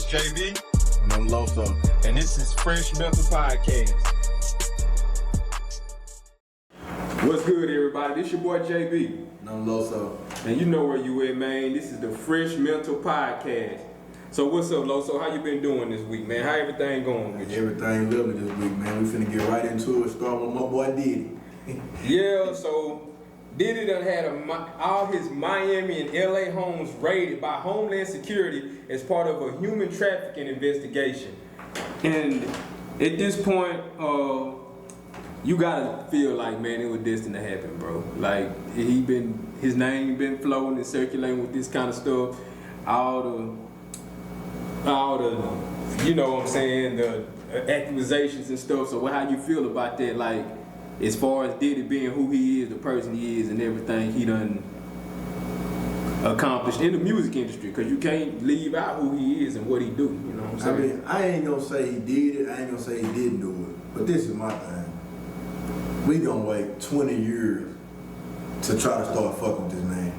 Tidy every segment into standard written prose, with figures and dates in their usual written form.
JB. And I'm Lowso. And this is Phresh Mental Podcast. What's good, everybody? This your boy JB. And I'm Lowso. And you know where you at, man. This is the Phresh Mental Podcast. So what's up, Lowso? How you been doing this week, man? How everything going with you? Everything lovely this week, man. We finna get right into it. Start with my boy Diddy. Yeah, so Diddy done had all his Miami and LA homes raided by Homeland Security as part of a human trafficking investigation. And at this point, you gotta feel like, man, it was destined to happen, bro. Like his name been floating and circulating with this kind of stuff. All the, you know what I'm saying, the accusations and stuff. So how you feel about that? Like, as far as Diddy being who he is, the person he is, and everything he done accomplished in the music industry, because you can't leave out who he is and what he do. You know what I'm saying? I mean, I ain't gonna say he did it. I ain't gonna say he didn't do it. But this is my thing. We gonna wait 20 years to try to start fucking with this man.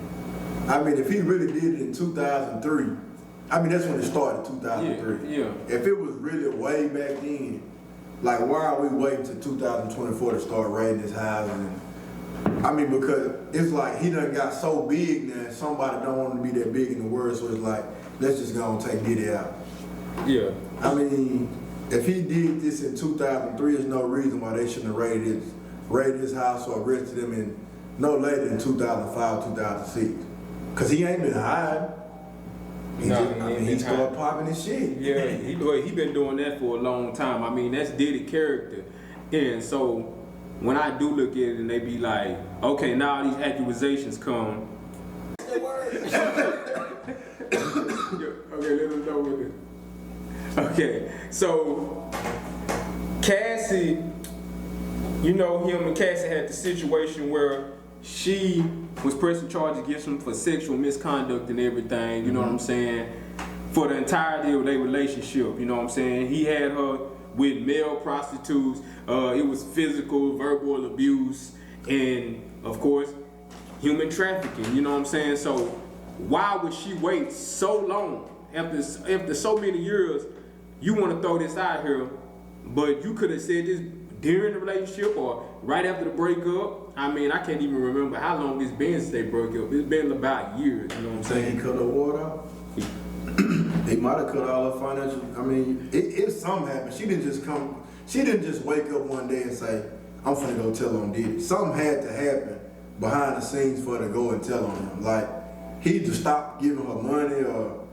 I mean, if he really did it in 2003, I mean, that's when it started, 2003. Yeah. If it was really way back then, like, why are we waiting till 2024 to start raiding his house? I mean, because it's like he done got so big now, somebody don't want him to be that big in the world, so it's like, let's just go and take Diddy out. Yeah. I mean, if he did this in 2003, there's no reason why they shouldn't have raided his house or arrested him in no later than 2005, 2006. Because he ain't been hiding. He started popping his shit. Yeah, he been doing that for a long time. I mean, that's Diddy character. And so when I do look at it and they be like, okay, now these accusations come. Okay, let us know with it. Okay, so Cassie, you know, him and Cassie had the situation where she was pressing charges against him for sexual misconduct and everything, you know what I'm saying, for the entirety of their relationship, you know what I'm saying. He had her with male prostitutes, it was physical, verbal abuse, and of course, human trafficking, you know what I'm saying. So why would she wait so long after so many years? You want to throw this out here, but you could have said this during the relationship or right after the breakup. I mean, I can't even remember how long it's been since they broke up. It's been about years, you know what I'm saying? He cut her water out? He might have cut all her financial. I mean, it something happened. She didn't just wake up one day and say, I'm finna go tell on Diddy. Something had to happen behind the scenes for her to go and tell on him. Like, he either stopped giving her money or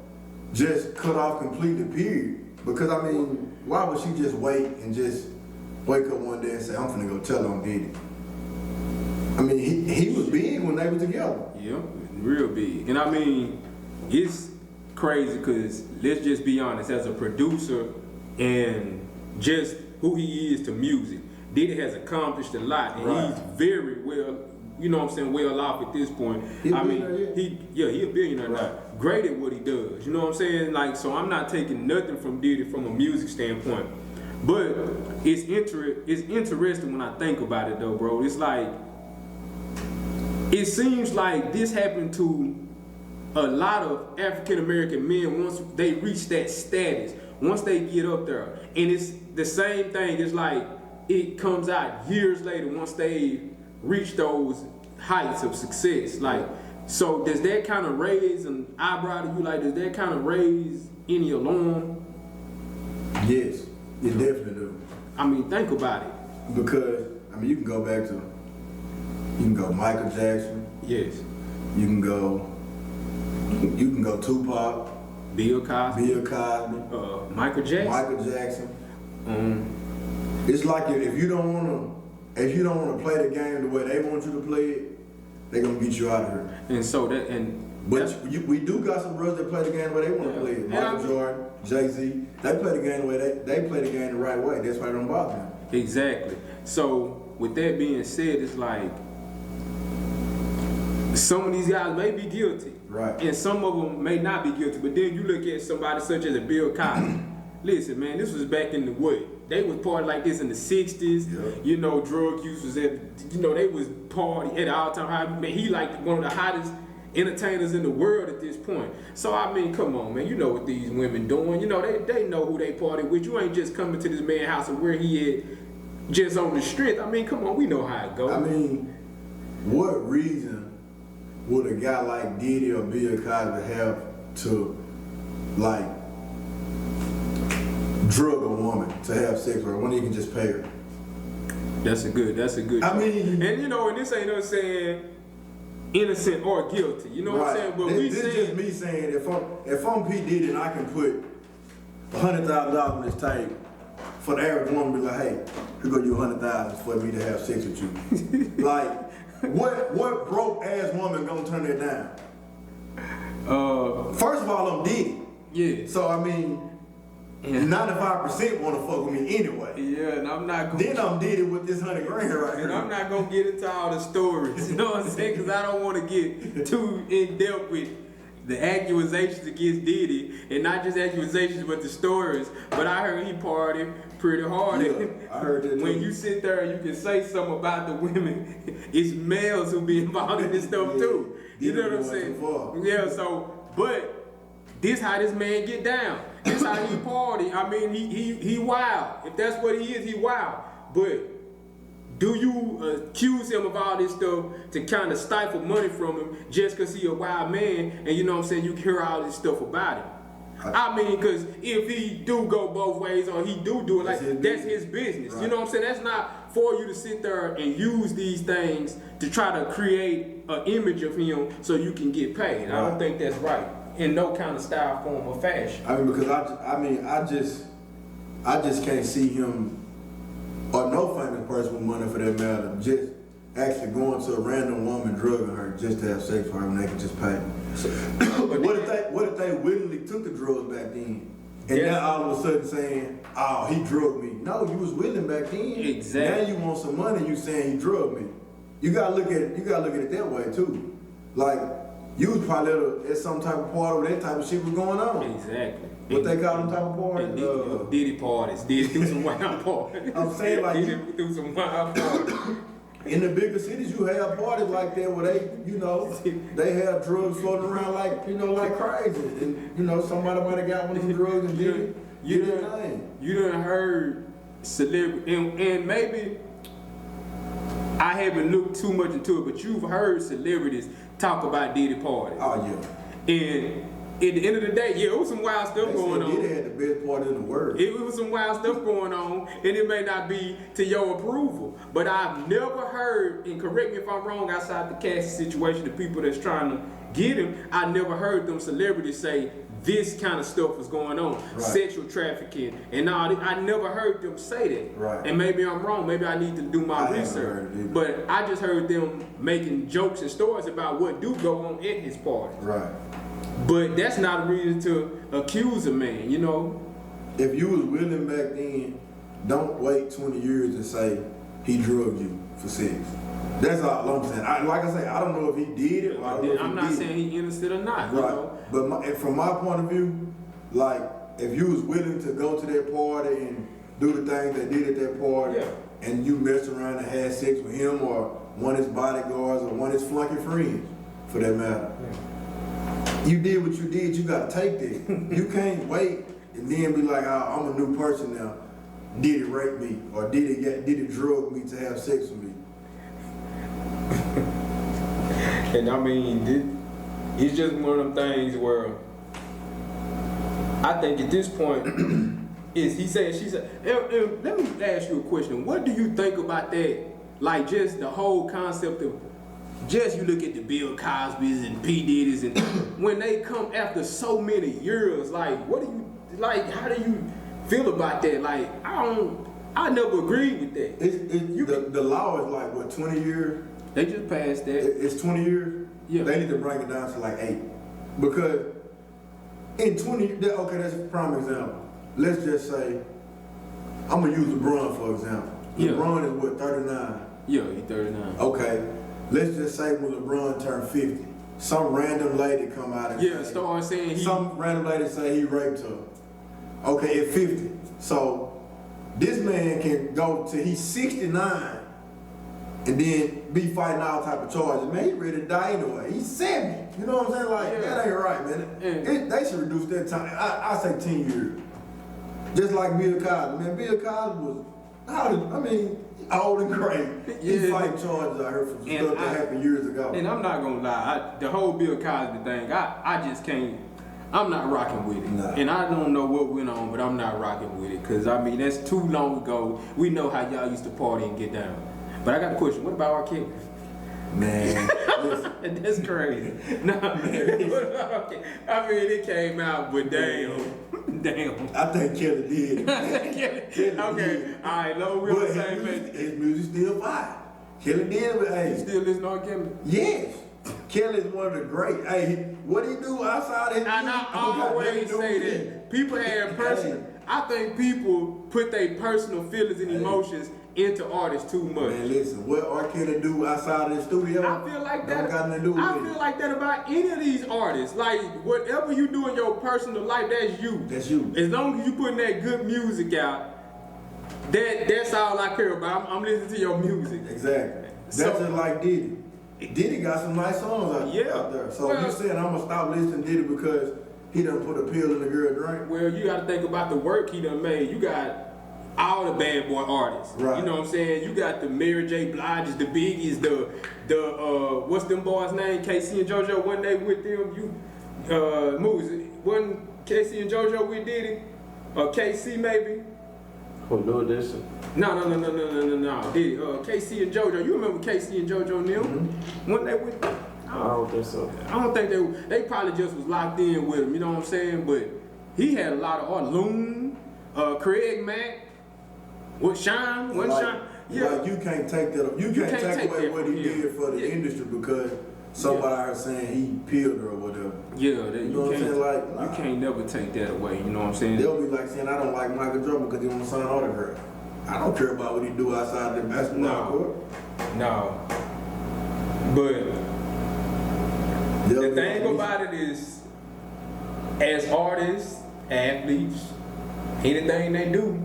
just cut off completely, period. Because, I mean, why would she just wait and just wake up one day and say, I'm finna go tell on Diddy? I mean, he was big when they were together. Yeah, real big. And I mean, it's crazy because let's just be honest, as a producer and just who he is to music, Diddy has accomplished a lot, and right. He's very well, you know what I'm saying, well off at this point. He a billionaire right. now. Great at what he does, you know what I'm saying? Like, so I'm not taking nothing from Diddy from a music standpoint. But it's interesting when I think about it though, bro. It's like, it seems like this happened to a lot of African American men once they reach that status, once they get up there. And it's the same thing, it's like it comes out years later once they reach those heights of success. Like, so does that kind of raise an eyebrow to you? Like, does that kind of raise any alarm? Yes, it definitely do. I mean, think about it. Because, I mean, you can go Michael Jackson. Yes. You can go Tupac. Bill Cosby. Michael Jackson. It's like if you don't wanna play the game the way they want you to play it, they're gonna get you out of here. And so we do got some brothers that play the game the way they want to play it. Michael Jordan, Jay-Z, they play the game the way they play the game the right way. That's why it don't bother them. Exactly. So with that being said, it's like some of these guys may be guilty. Right. And some of them may not be guilty. But then you look at somebody such as a Bill Cosby. Listen, man, this was back in the what? They was partying like this in the 60s. Yep. You know, drug use was at, you know, they was party at all time high. Man, he like one of the hottest entertainers in the world at this point. So I mean, come on, man. You know what these women doing. You know, they know who they party with. You ain't just coming to this man's house and where he at just on the strength. I mean, come on, we know how it goes. I mean, what reason would a guy like Diddy or Bill Cosby have to, like, drug a woman to have sex with her when he can just pay her? That's a good. I mean, and you know, and this ain't us saying innocent or guilty. You know what I'm saying? But this is just me saying, if I'm P. Diddy and I can put $100,000 on this table for the average woman, be like, hey, here go you $100,000 for me to have sex with you. Like, what broke ass woman gonna turn that down? First of all, I'm Diddy. Yeah. So I mean, 95% want to fuck with me anyway. Yeah, and I'm not gonna. Then I'm Diddy with this $100 grand right here. And I'm not gonna get into all the stories. You know what I'm saying? Because I don't want to get too in depth with the accusations against Diddy, and not just accusations, but the stories. But I heard he partied pretty hard. Yeah, I heard that too. When you sit there and you can say something about the women, it's males who be involved in this stuff too. You know what I'm saying? Yeah. So, but this how this man get down. This how he party. I mean, he wild. If that's what he is, he wild. But do you accuse him of all this stuff to kind of stifle money from him just because he a wild man? And you know what I'm saying? You hear all this stuff about him. I mean, because if he do go both ways or he do it, like, that's his business. Right. You know what I'm saying? That's not for you to sit there and use these things to try to create an image of him so you can get paid. Right. I don't think that's right in no kind of style, form, or fashion. I mean, because I just can't see him, or no famous person with money for that matter, just actually going to a random woman, drugging her just to have sex with her when they can just pay. What if they willingly took the drugs back then? And now all of a sudden saying, oh, he drugged me. No, you was willing back then. Exactly. Now you want some money, you saying he drugged me. You gotta look at it that way too. Like, you was probably at some type of party where that type of shit was going on. Exactly. What they call them type of parties? Diddy parties. Diddy do some wild parties. I'm saying, like, Diddy do some wild parties. In the bigger cities, you have parties like that where they, you know, they have drugs floating around like, you know, like crazy. And, you know, somebody might have got one of them drugs and did it. You done heard celebrity, and maybe I haven't looked too much into it, but you've heard celebrities talk about Diddy parties. Oh, yeah. And at the end of the day, yeah, it was some wild stuff going on. Diddy had the best party in the world. It was some wild stuff going on, and it may not be to your approval. But I've never heard, and correct me if I'm wrong, outside the Cassie situation, the people that's trying to get him, I never heard them celebrities say this kind of stuff was going on, sexual trafficking, and all. I never heard them say that. Right. And maybe I'm wrong. Maybe I need to do my research. But I just heard them making jokes and stories about what do go on at his party. Right. But that's not a reason to accuse a man, you know. If you was willing back then, don't wait 20 years and say he drugged you for sex. That's all I'm saying. Like I say, I don't know if he did it. Or I don't know if I'm not saying he innocent or not. Right. You know? But from my point of view, like, if you was willing to go to that party and do the things they did at that party, and you messed around and had sex with him or one of his bodyguards or one of his flunky friends, for that matter. You did what you did, you gotta take that. You can't wait and then be like, oh, I'm a new person now. Did it rape me? Or did it drug me to have sex with me? And I mean, it's just one of them things where I think at this point, she said, and let me ask you a question. What do you think about that? Like, just the whole concept of, just you look at the Bill Cosby's and P. Diddy's, and when they come after so many years, like, what do you, like, how do you feel about that? Like, I never agreed with that. The law is like, what, 20 years? They just passed that. It's 20 years? Yeah. They need to bring it down to like 8. Because in 20, okay, that's a prime example. Let's just say, I'm gonna use LeBron for example. Yeah. LeBron is what, 39? Yeah, he's 39. Okay, let's just say when LeBron turned 50, some random lady come out and start saying some random lady say he raped her. Okay, at 50. So this man can go till he's 69 and then be fighting all type of charges. Man, he ready to die anyway. He's 70. You know what I'm saying? Like, that ain't right, man. They should reduce that time. I say 10 years. Just like Bill Cosby. Man, Bill Cosby was, old and great. He fighting charges out here for stuff that happened years ago. And I'm not gonna lie, the whole Bill Cosby thing, I just can't, I'm not rocking with it. Nah. And I don't know what went on, but I'm not rocking with it. Cause I mean, that's too long ago. We know how y'all used to party and get down. But I got a question, what about R. Kelly? Man, that's crazy. Nah, man. I mean, it came out, but damn. I think Kelly did. Kelly okay, all right, Low, we're on the same page. His music still fire. Kelly did, but hey. You still listen to R. Kelly? Yes. Kelly's one of the great. Hey, what he do outside his And I always say that. People have personal. I think people put their personal feelings and emotions into artists too much. Man, listen, what R. Kelly do outside of the studio? I feel like that. Got nothing to do with I feel like that about any of these artists. Like whatever you do in your personal life, that's you. That's you. As long as you putting that good music out, that's all I care about. I'm listening to your music. Exactly. That's just like Diddy. Diddy got some nice songs out there. So you saying I'm gonna stop listening to Diddy because he done put a pill in the girl drink? Well, you got to think about the work he done made. You got all the bad boy artists. Right. You know what I'm saying? You got the Mary J. Blige's, the Biggies, the what's them boys' name? KC and JoJo. One day with them, movies. Wasn't KC and JoJo with Diddy? Or KC maybe? Oh, no, this. No. Diddy. KC and JoJo. You remember KC and JoJo and them? Mm-hmm. When they with? I don't think so. I don't think they probably just was locked in with him. You know what I'm saying? But he had a lot of art. Loon, Craig Mack. What Sean? What Sean? Yeah. Like you can't take that. You can't take away what he did for the industry because somebody out here saying he peeled her or whatever. Yeah, you know what I'm saying? Like you can't never take that away. You know what I'm saying? They'll be like saying I don't like Michael Jordan because he want to sign autograph. I don't care about what he do outside the basketball court. No. But the thing about it is, as artists, athletes, anything they do,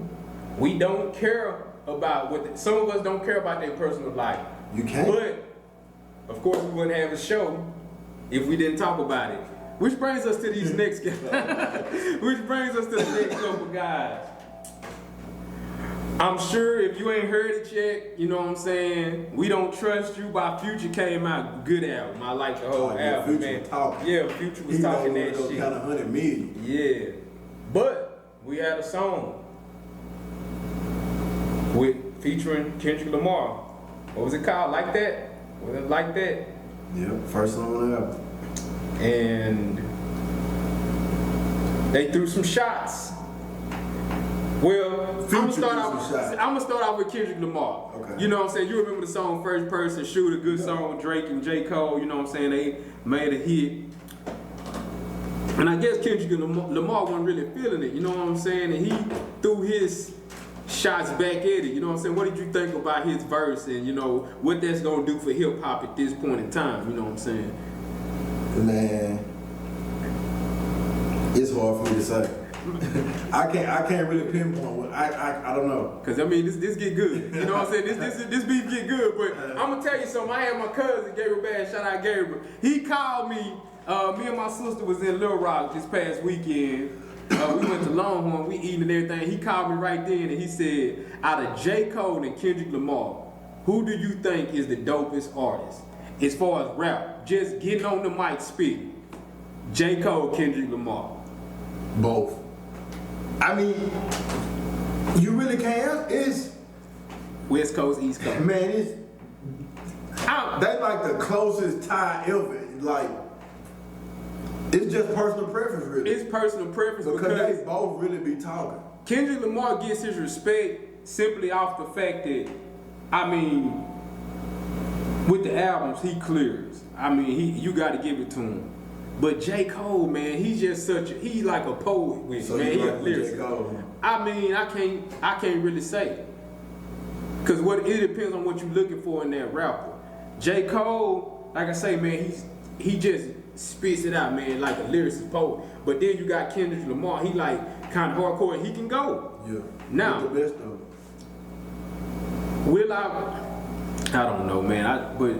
we don't care about some of us don't care about their personal life. You can't. But, of course, we wouldn't have a show if we didn't talk about it. Which brings us to these next guys. Which brings us to the next couple guys. I'm sure if you ain't heard it yet, you know what I'm saying? We Don't Trust You by Future came out. Good album. I like the whole album, Future man. was talking. Yeah, Future was talking that shit. Kind of 100 million. Yeah. But we had a song featuring Kendrick Lamar. What was it called? Like That? Was it Like That? Yep, first song on the album. And they threw some shots. Well, I'm gonna start off with Kendrick Lamar. Okay. You know what I'm saying? You remember the song First Person Shooter, good song with Drake and J. Cole, you know what I'm saying? They made a hit. And I guess Kendrick Lamar wasn't really feeling it, you know what I'm saying? And he threw his shots back at it, you know what I'm saying? What did you think about his verse and, you know, what that's gonna do for hip hop at this point in time, you know what I'm saying? Man, it's hard for me to say. I can't really pinpoint what I don't know. Cause I mean this get good. You know what I'm saying? This beef get good. But I'm gonna tell you something. I had my cousin Gabriel Bass, shout out Gabriel. He called me. Me and my sister was in Little Rock this past weekend. We went to Longhorn, we eating and everything. He called me right then and he said, out of J. Cole and Kendrick Lamar, who do you think is the dopest artist? As far as rap, just getting on the mic spitting. J. Cole, Kendrick Lamar. Both. I mean, you really can't. It's West Coast, East Coast. Man, they like the closest tie ever. Like, it's just personal preference, really. It's personal preference because they both really be talking. Kendrick Lamar gets his respect simply off the fact that, I mean, with the albums, he clears. I mean, you got to give it to him. But J. Cole, man, he's just he's like a poet with so man. He like J. Cole. I mean, I can't really say. Cause it depends on what you're looking for in that rapper. J. Cole, like I say, man, he just spits it out, man, like a lyricist poet. But then you got Kendrick Lamar, he like kind of hardcore and he can go. Yeah. Now, the best of I don't know, man. But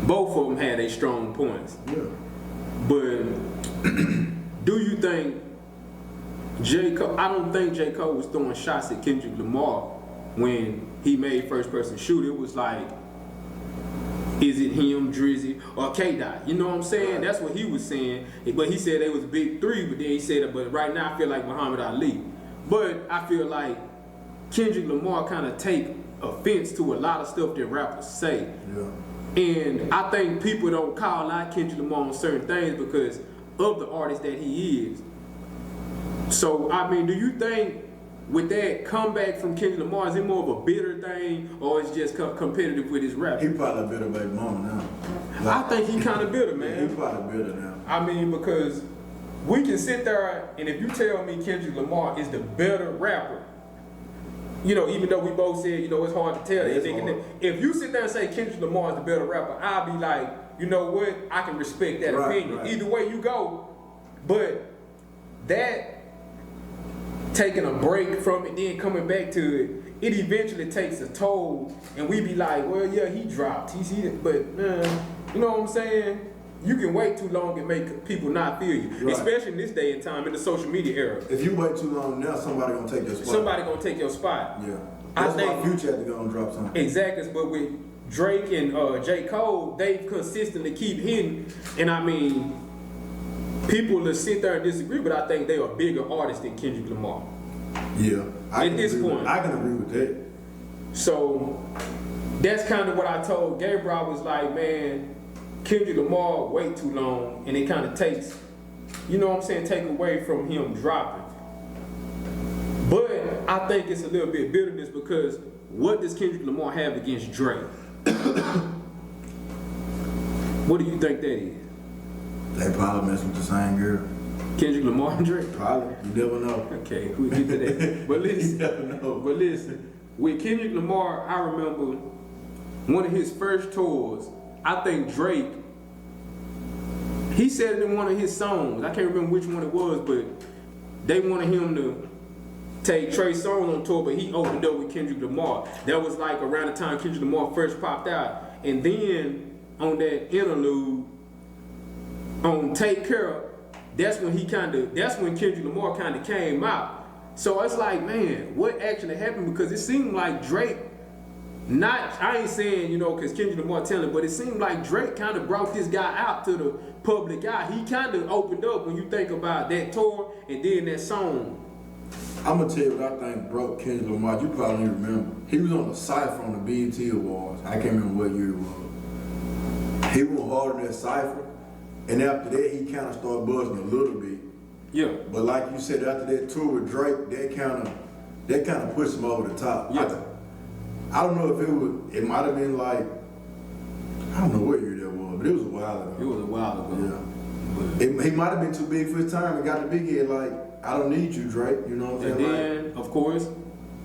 both of them had their strong points. Yeah. But do you think J. Cole? I don't think J. Cole was throwing shots at Kendrick Lamar when he made First Person Shooter. It was like, is it him, Drizzy, or K-Dot? You know what I'm saying? Right. That's what he was saying. But he said they was a big three, but then he said, but right now I feel like Muhammad Ali. But I feel like Kendrick Lamar kind of take offense to a lot of stuff that rappers say. Yeah. And I think people don't call out Kendrick Lamar on certain things because of the artist that he is. So, I mean, do you think with that comeback from Kendrick Lamar, is it more of a bitter thing or is just competitive with his rap? He probably a bitter baby mama now. I think he kind of bitter, man. He probably bitter now. I mean, because we can sit there and if you tell me Kendrick Lamar is the better rapper, you know, even though we both said, you know, it's hard to tell. If you sit there and say Kendrick Lamar is the better rapper, I'll be like, you know what? I can respect that opinion. Right. Either way you go. But that taking a break from it, then coming back to it, it eventually takes a toll. And we be like, well, yeah, he dropped. But, you know what I'm saying? You can wait too long and make people not feel you, right. Especially in this day and time, in the social media era. If you wait too long now, somebody gonna take your spot. Somebody gonna take your spot. Yeah. That's why Future had to go and drop something. Exactly, but with Drake and J. Cole, they consistently keep hitting. And I mean, people will sit there and disagree, but I think they are bigger artists than Kendrick Lamar. Yeah. At this point. I can agree with that. So, that's kind of what I told Gabriel. I was like, man, Kendrick Lamar wait too long, and it kind of takes, you know what I'm saying, take away from him dropping. But I think it's a little bit bitterness because what does Kendrick Lamar have against Drake? What do you think that is? They probably mess with the same girl. Kendrick Lamar and Drake? Probably. You never know. Okay, we'll get to that. But listen, you never know. But listen, with Kendrick Lamar, I remember one of his first tours. I think Drake, he said it in one of his songs. I can't remember which one it was, but they wanted him to take Trey Songz on tour, but he opened up with Kendrick Lamar. That was like around the time Kendrick Lamar first popped out. And then on that interlude, on Take Care, that's when Kendrick Lamar kind of came out. So it's like, man, what actually happened? Because it seemed like Drake, I ain't saying, you know, because Kendrick Lamar telling, but it seemed like Drake kind of brought this guy out to the public eye. He kind of opened up when you think about that tour and then that song. I'm going to tell you what I think broke Kendrick Lamar. You probably don't remember. He was on the Cypher on the BET Awards. I can't remember what year it was. He went hard on that Cypher, and after that, he kind of started buzzing a little bit. Yeah. But like you said, after that tour with Drake, that kind of pushed him over the top. Yeah. I don't know if it might have been like, I don't know what year that was, but it was a while ago. It was a while ago. Yeah. He might have been too big for his time and got the big head like, I don't need you, Drake. You know what I'm saying? And then, of course,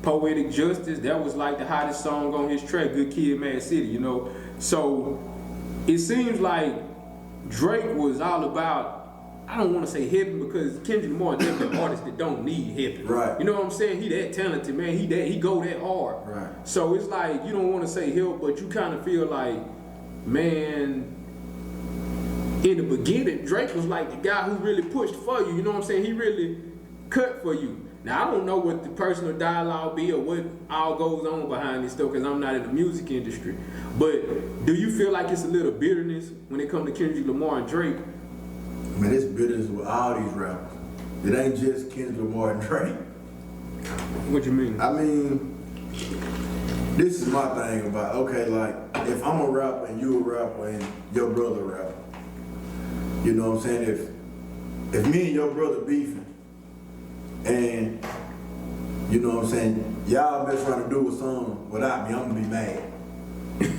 Poetic Justice, that was like the hottest song on his track, Good Kid, Mad City, you know? So, it seems like Drake was all about, I don't want to say heaven because Kendrick Lamar is definitely an artist that don't need heaven. Right. You know what I'm saying? He that talented, man. He go that hard. Right. So it's like, you don't want to say help, but you kind of feel like, man, in the beginning, Drake was like the guy who really pushed for you. You know what I'm saying? He really cut for you. Now, I don't know what the personal dialogue be or what all goes on behind this stuff because I'm not in the music industry. But do you feel like it's a little bitterness when it comes to Kendrick Lamar and Drake? Man, it's bitterness with all these rappers. It ain't just Kendrick Lamar and Drake. What you mean? I mean, this is my thing about, okay, like, if I'm a rapper and you a rapper and your brother a rapper, you know what I'm saying? If me and your brother beefing, and, you know what I'm saying, y'all been trying to do a song without me, I'm gonna be mad.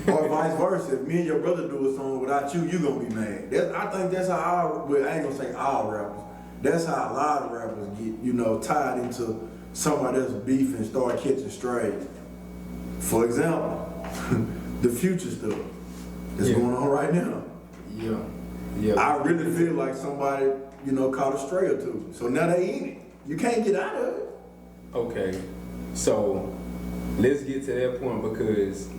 Or vice versa, if me and your brother do a song without you, you gonna be mad. I think that's how I ain't gonna say all rappers, that's how a lot of rappers get, you know, tied into somebody else's beef and start catching strays. For example, the Future stuff that's going on right now. Yeah. Yeah. I really feel like somebody, you know, caught a stray or two. So now they in it. You can't get out of it. Okay. So let's get to that point because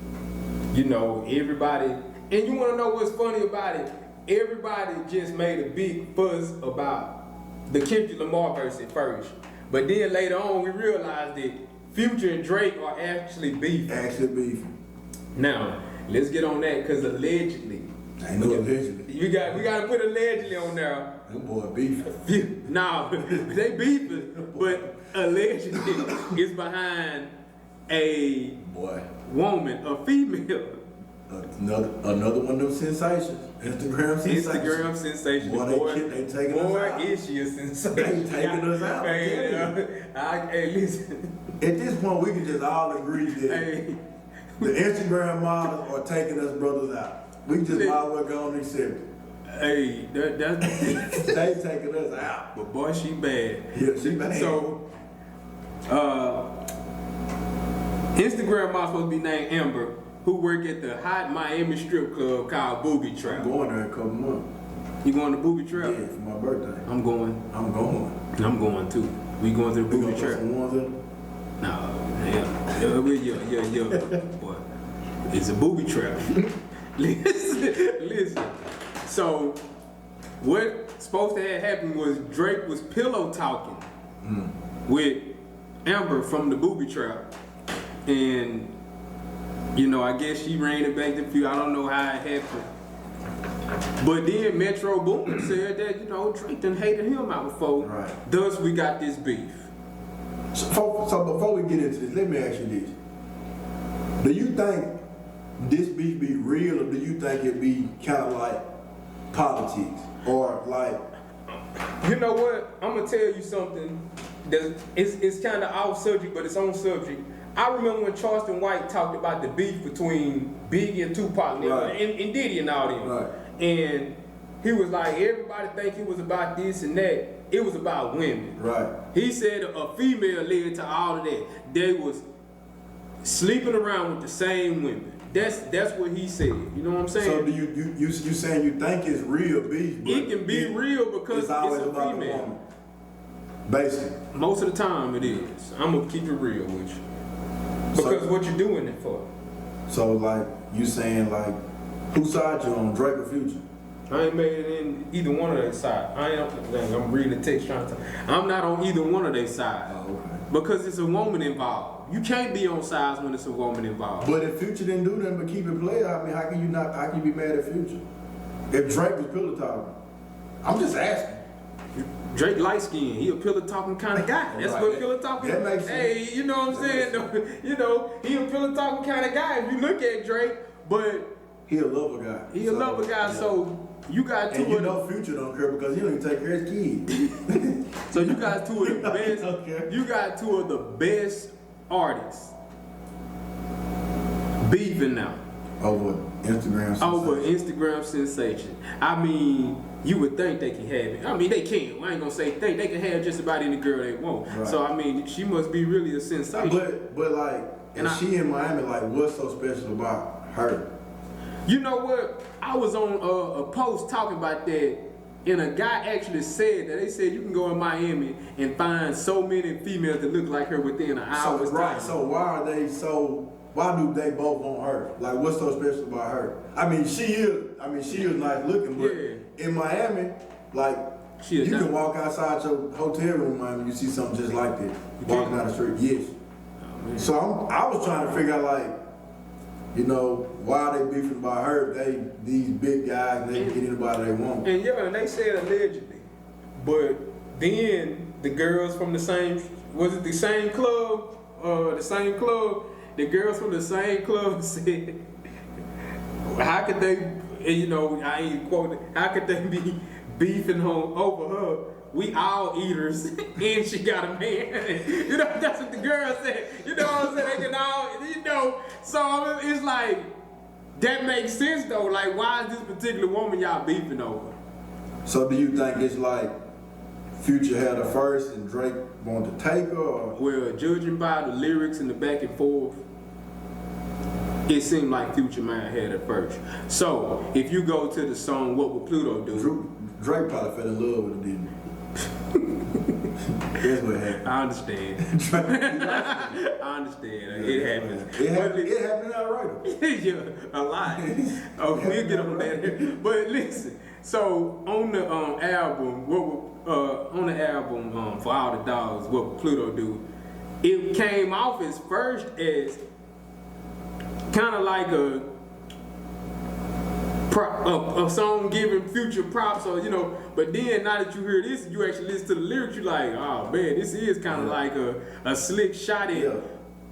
you know, everybody, and you wanna know what's funny about it? Everybody just made a big fuss about the Kendrick Lamar verse at first. But then later on we realized that Future and Drake are actually beefing. Actually beefing. Now, let's get on that, cause allegedly. Ain't no allegedly. We gotta put allegedly on there. Them boy beefing. Nah, they beefing, but allegedly it's behind a Boy. woman, a female. Another one of them sensations. Instagram sensations. Instagram sensation. Boy, they taking us out. Boy, is she a sensation? They taking us out. Hey, listen. At this point, we can just all agree that Hey, the Instagram models are taking us brothers out. We just might as well go and accept it. hey, that's They taking us out. but boy, she bad. Yeah, she bad. So, Instagram model supposed to be named Amber, who work at the hot Miami strip club called Booby Trap. I'm going there in a couple months. You going to Booby Trap? Yeah, for my birthday. I'm going. I'm going. I'm going too. We going to the We Booby gonna put Trap? some ones in. Yeah. Boy, it's a booby trap. Listen. So, what's supposed to have happened was Drake was pillow talking with Amber from the Booby Trap, and you know, I guess she ran it back to few. I don't know how it happened. But then Metro Boomin said that, you know, Drake done hated him out before. Right. Thus, we got this beef. So before we get into this, let me ask you this. Do you think this beef be real, or do you think it be kind of like politics? Or like... You know what? I'm gonna tell you something that it's kind of off subject, but it's on subject. I remember when Charleston White talked about the beef between Biggie and Tupac and, Right. and Diddy and all them. Right. And he was like, everybody think it was about this and that. It was about women. Right. He said a female led to all of that. They was sleeping around with the same women. That's what he said. You know what I'm saying? So do you saying you think it's real beef? But it can be real because it's always a about the female. woman. Basically. Most of the time it is. I'm gonna keep it real with you. Because what you doing it for? So like you saying like, whose side you on, Drake or Future? I ain't made it in either one of their side. I'm reading the text trying to. I'm not on either one of their sides. Oh, okay. Because it's a woman involved. You can't be on sides when it's a woman involved. But if Future didn't do nothing but keep it playing, I mean, how can you be mad at Future? If Drake was pillow talking, I'm just asking. Drake light skinned. He a pillow talking kind of guy. That's Right. what pillow talking. That makes sense. Hey, you know what I'm saying? You know, he a pillow talking kind of guy. If you look at Drake, but He a lover guy. he a lover guy. Yeah. So you got two And you of know Future don't care because he don't even take care of his kids. So you got two of the best. Okay. You got two of the best artists beefing now Over Instagram. over sensation. Instagram sensation. I mean, you would think they can have it. I mean, they can. I ain't gonna say think. They can have just about any girl they want. Right. So I mean, she must be really a sensation. But like, And if she in Miami, like, what's so special about her? You know what? I was on a post talking about that, and a guy actually said that. They said you can go in Miami and find so many females that look like her within an hour's Right. time. So why do they both want her? Like, what's so special about her? I mean, she is nice looking, but Yeah. in Miami, like, She a you dime. can walk outside your hotel room in Miami, you see something just like that. Walking can? down the street, yes. So I was trying to figure out, like, you know, why they beefing about her? These big guys, they can get anybody they want. And yeah, and they said allegedly, but then the girls from the same, was it the same club? The girls from the same club said, how could they, you know, I ain't quoting, how could they be beefing over her? We all eaters, and she got a man. You know, that's what the girl said. You know what I'm saying? They can all, you know. So I mean, it's like, that makes sense though. Like, why is this particular woman y'all beefing over? So do you think it's like Future had her first and Drake wanted to take her? Or? Well, judging by the lyrics and the back and forth, it seemed like Future might have had it first. So, if you go to the song "What Would Pluto Do," Drake probably fell in love with her, didn't he? That's what happened. I understand. I understand. It happens. It happened outright. Yeah, a lot. Oh, we'll get on that. But listen, so on the album, For All the Dogs, what would Pluto do? It came off as first as kind of like a song giving Future props, or but then now that you hear this, you actually listen to the lyrics, you like, oh man, this is kind of like a slick shot at. Yeah.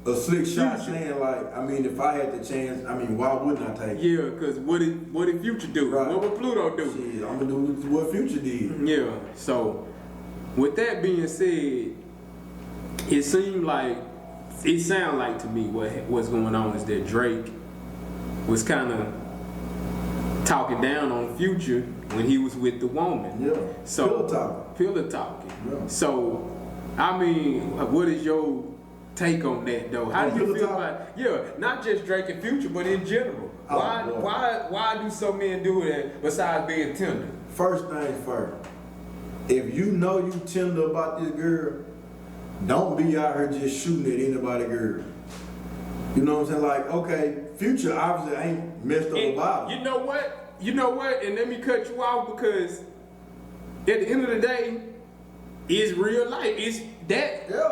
A slick shot Future. saying like, I mean, if I had the chance, I mean, why wouldn't I take it? Yeah, because what did Future do? Right. What would Pluto do? Shit, I'm gonna do what Future did. Yeah, so with that being said, it sounded like to me what's going on is that Drake was kind of talking down on Future when he was with the woman. Yeah. So Pillow talking. Pillow talking. Yeah. So I mean, what is your take on that though? How do you feel about not just Drake and Future, but in general? Why do some men do that besides being tender? First things first. If you know you tender about this girl, don't be out here just shooting at anybody girl. You know what I'm saying? Like, okay, Future obviously ain't messed up about it. You know what? And let me cut you off because at the end of the day, it's real life. It's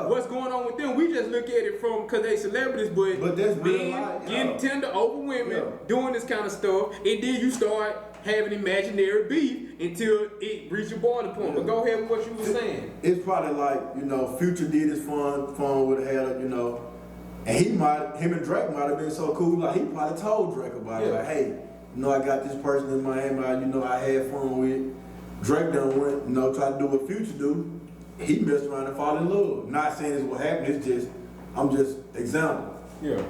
what's going on with them. We just look at it from because they celebrities, but that's real men life. getting tender over women, doing this kind of stuff, and then you start having imaginary beef until it reaches a boiling point. But go ahead with what you were saying. It's probably like, Future did his phone with her, and him and Drake might have been so cool, like he probably told Drake about it, like, hey, I got this person in Miami, I had fun with. Drake done went, tried to do what Future do. He messed around and fall in love. Not saying it's what happened, I'm just example. Yeah.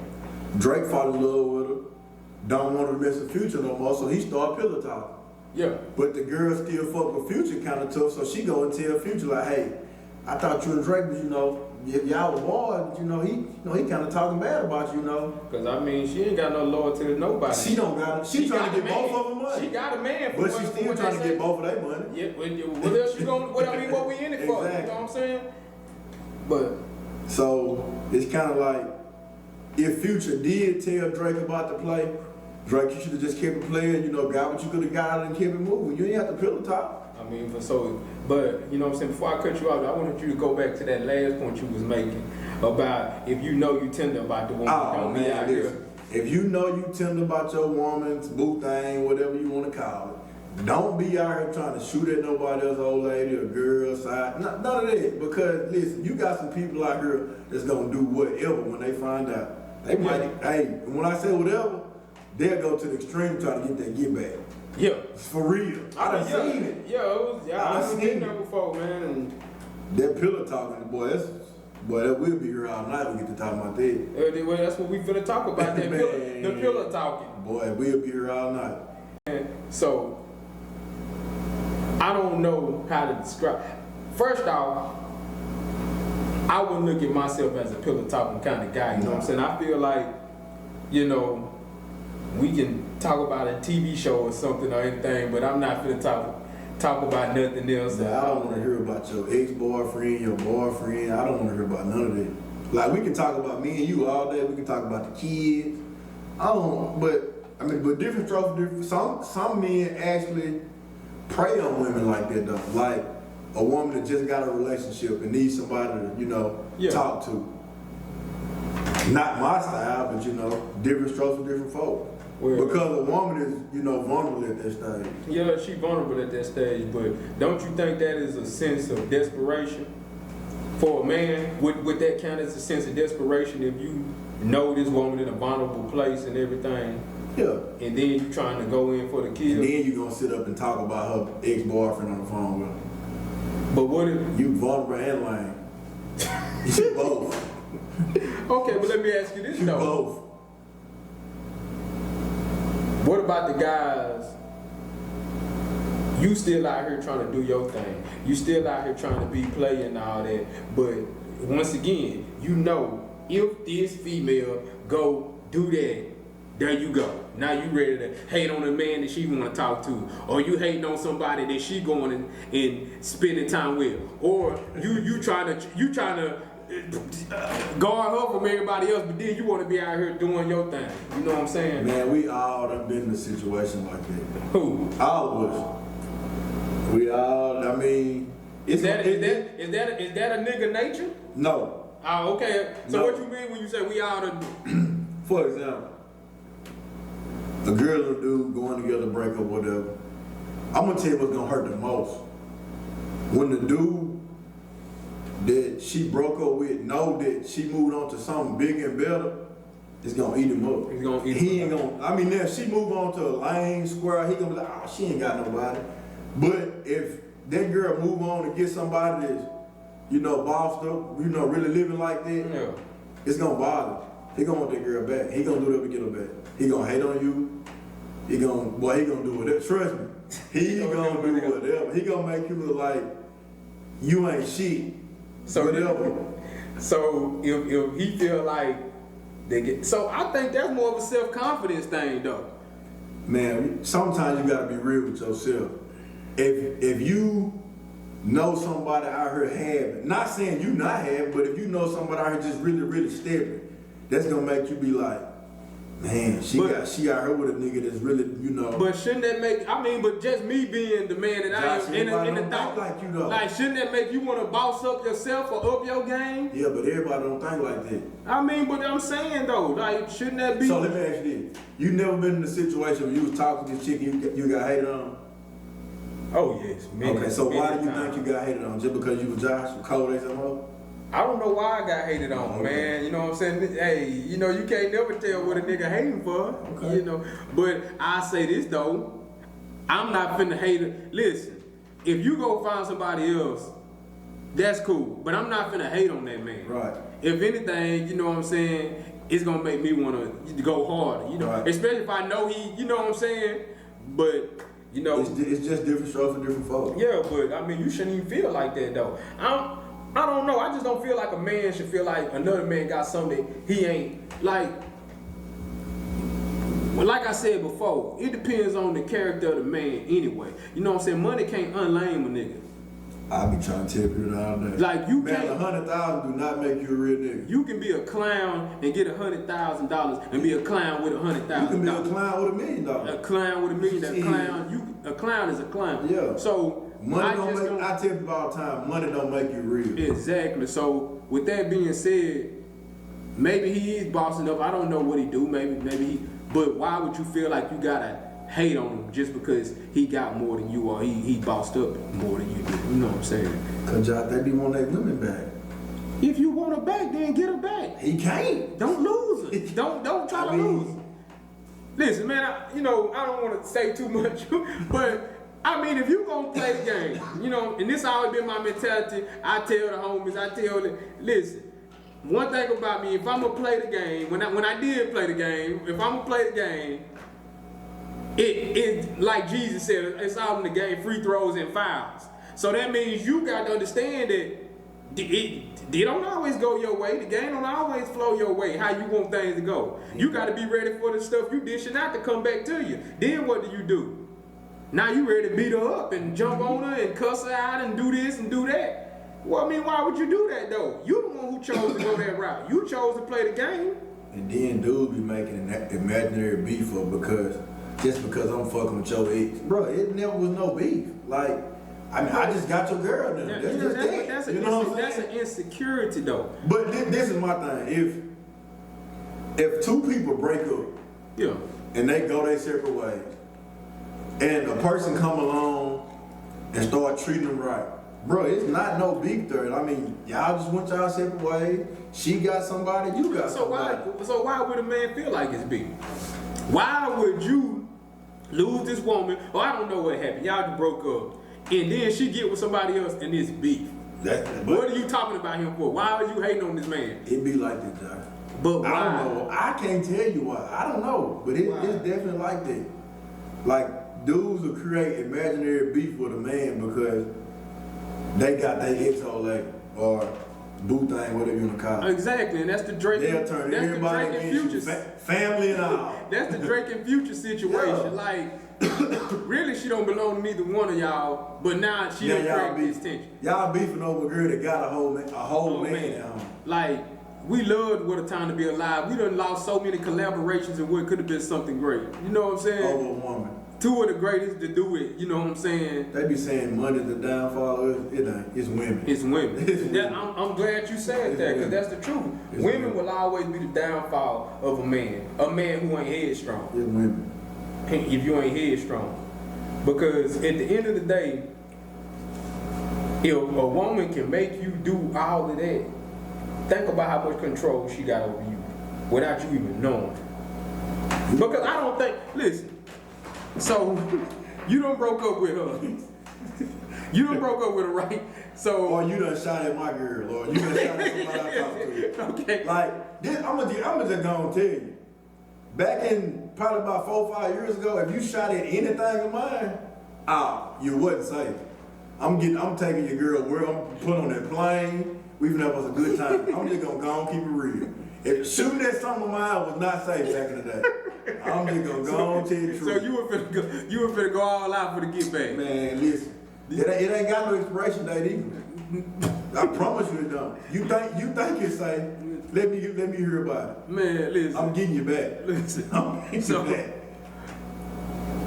Drake fall in love with her, don't want to mess with Future no more, so he started pillow talking. Yeah. But the girl still fuck with Future kind of tough, so she go and tell Future like, hey, I thought you and Drake was, y'all were boys, but he kind of talking bad about you, Because I mean, she ain't got no loyalty to nobody. She don't got it. She trying to get both of them money. She got a man, But she still trying to get both of their money. Yeah, what else you gonna? What we in it for? Exactly. You know what I'm saying? But so it's kind of like if Future did tell Drake about the play, Drake, you should have just kept it playing. Got what you could have got and kept it moving. You ain't have to pillow talk. I mean, but you know what I'm saying? Before I cut you out, I wanted you to go back to that last point you was making about if you know you tender about the woman, don't be out here. If you know you tender about your woman's boo thing, whatever you want to call it, don't be out here trying to shoot at nobody else, old lady or girl side. None of that. Because listen, you got some people out here that's gonna do whatever when they find out. They might, and when I say whatever, they'll go to the extreme trying to get that get back. Yeah. For real. I done seen it. I've seen that before, man. And that pillow talking, boy, that will be here all night. We get to talk about that. well, that's what we finna talk about. That the pillow talking. Boy, we'll be here all night. So I don't know how to describe. First off, I wouldn't look at myself as a pillow talking kind of guy. You know what I'm saying? I feel like, we can talk about a TV show or something or anything, but I'm not gonna talk about nothing else. I don't want to hear about your ex-boyfriend, your boyfriend. I don't want to hear about none of that. Like, we can talk about me and you all day. We can talk about the kids. But different strokes for different. Some men actually prey on women like that though. Like a woman that just got a relationship and needs somebody to, talk to. Not my style, but different strokes for different folks. Well, because a woman is, vulnerable at that stage. Yeah, she's vulnerable at that stage, but don't you think that is a sense of desperation for a man? Would that count as a sense of desperation if you know this woman in a vulnerable place and everything? Yeah. And then you trying to go in for the kill? And then you gonna sit up and talk about her ex-boyfriend on the phone with her. But what if you vulnerable and lame? You both. Okay, but let me ask you this though. Both. What about the guys? You still out here trying to do your thing. You still out here trying to be playing and all that. But once again, if this female go do that, There you go. Now you ready to hate on a man that she want to talk to, or you hating on somebody that she going and spending time with, or you trying to guard her from everybody else, but then you want to be out here doing your thing. You know what I'm saying? Man, we all done been in a situation like that. Who? All of us. We all, I mean, Is that a nigga nature? No. Oh, okay. So No. what you mean when you say we all done? For example, a girl and a dude going together, break up, whatever. I'm gonna tell you what's gonna hurt the most. When the dude that she broke up with know that she moved on to something bigger and better, it's gonna eat him up. He's gonna eat He him ain't gonna, I mean, if she move on to a lane, square, he gonna be like, oh, she ain't got nobody. But if that girl move on and get somebody that's, bossed up, really living like that, Yeah. it's gonna bother him. He gonna want that girl back. He gonna do whatever to get her back. He gonna hate on you. He gonna do whatever. Trust me. He gonna do whatever. He gonna make you look like you ain't shit. So whatever. So if he feel like they get, so I think that's more of a self-confidence thing though. Man, sometimes you gotta be real with yourself. If you know somebody out here having, not saying you not having, but if you know somebody out here just really, really stepping, that's gonna make you be like, man, she out here with a nigga that's really, But shouldn't that make? But just me being the man that I am in the thought, like you though. like shouldn't that make you want to boss up yourself or up your game? Yeah, but everybody don't think like that. But I'm saying though, like shouldn't that be? So let me ask you this: you never been in a situation where you was talking to this chick you got hated on? Oh yes, Okay, so why do you think you got hated on? Just because you was Josh or Cole or something? I don't know why I got hated on, Okay. man. You know what I'm saying? Hey, you can't never tell what a nigga hating for. Okay. But I say this though, I'm not finna hate it. Listen, if you go find somebody else, that's cool. But I'm not finna hate on that man. Right. If anything, you know what I'm saying, it's gonna make me wanna go harder. Right. Especially if I know he, you know what I'm saying? But It's just different strokes for different folks. yeah, but you shouldn't even feel like that though. I don't know. I just don't feel like a man should feel like another man got something he ain't like. Well, like I said before, it depends on the character of the man anyway. You know what I'm saying? Money can't unlame a nigga. I be trying to tell people all day. Like you man, can't. 100,000 do not make you a real nigga. You can be a clown and get $100,000 and be a clown with $100,000. You can be a clown with $1 million. A clown with $1 million. Shit. A clown is a clown. Yeah. So Money I tell people all the time, money don't make you real. Exactly. So with that being said, maybe he is bossing up. I don't know what he do. Maybe he. But why would you feel like you gotta hate on him just because he got more than you or he bossed up more than you do? You know what I'm saying? Cause y'all think he want that women back. If you want her back, then get her back. He can't. Don't lose her. Don't try to lose her. Listen, man. I don't want to say too much, but. If you gonna play the game, and this always been my mentality, I tell the homies, listen, one thing about me, if I'm gonna play the game, when I did play the game, if I'm gonna play the game, it like Jesus said, it's all in the game, free throws and fouls. So that means you got to understand that it don't always go your way. The game don't always flow your way, how you want things to go. You got to be ready for the stuff you dishing out to come back to you. Then what do? Now you ready to beat her up and jump on her and cuss her out and do this and do that. Well, why would you do that though? You the one who chose to go that route. You chose to play the game. And then dudes be making an imaginary beef up just because I'm fucking with your ex. Bro, it never was no beef. Like, I just got your girl now. That's just that. That's an insecurity though. But this is my thing. If two people break up, Yeah. and they go their separate ways, and a person come along and start treating them right, bro, it's not no beef there. Y'all just went y'all separate ways. She got somebody, you got somebody. So why would a man feel like it's beef? Why would you lose this woman? Or I don't know what happened. Y'all just broke up, and then she get with somebody else, and it's beef. What are you talking about him for? Why are you hating on this man? It be like that, Josh. But why? I don't know. I can't tell you why. I don't know. But it's definitely like that. Like, dudes will create imaginary beef with a man because they got their ex old lady, or boo thing, whatever you want to call it. Exactly, and that's the Drake. They'll turn that's the everybody Drake and against you, Future. family and all. That's the Drake and Future situation. Yeah. Like, really, she don't belong to neither one of y'all. But now she done created this tension. Y'all beefing over a girl that got a whole man at home. Like, we loved What a Time to Be Alive. We done lost so many collaborations and what could have been something great. You know what I'm saying? Over a woman. Two of the greatest to do it. You know what I'm saying? They be saying money's the downfall. It ain't. It's women. It's women. It's women. I'm glad you said that, because that's the truth. It's Women women. will always be the downfall of a man who ain't headstrong. It's women. If you ain't headstrong. Because at the end of the day, if a woman can make you do all of that, think about how much control she got over you without you even knowing. Because I don't think, listen, so you done broke up with her. You done broke up with her, right? So, Or you done shot at my girl, or you done shot at somebody I talked to. okay. Like, this, I'm just gonna tell you. Back in probably about 4 or 5 years ago, if you shot at anything of mine, you wasn't safe. I'm taking your girl where I'm put on that plane. We even have us a good time. I'm just gonna go and keep it real. If shooting at something of mine was not safe back in the day, I'm just gonna go and tell you the truth. So you were finna go all out for the get back. Man, listen, it ain't got no expiration date either. I promise you it don't. You think it's safe? Let me hear about it. Man, listen. I'm getting you back. Listen. I'm getting So, you back.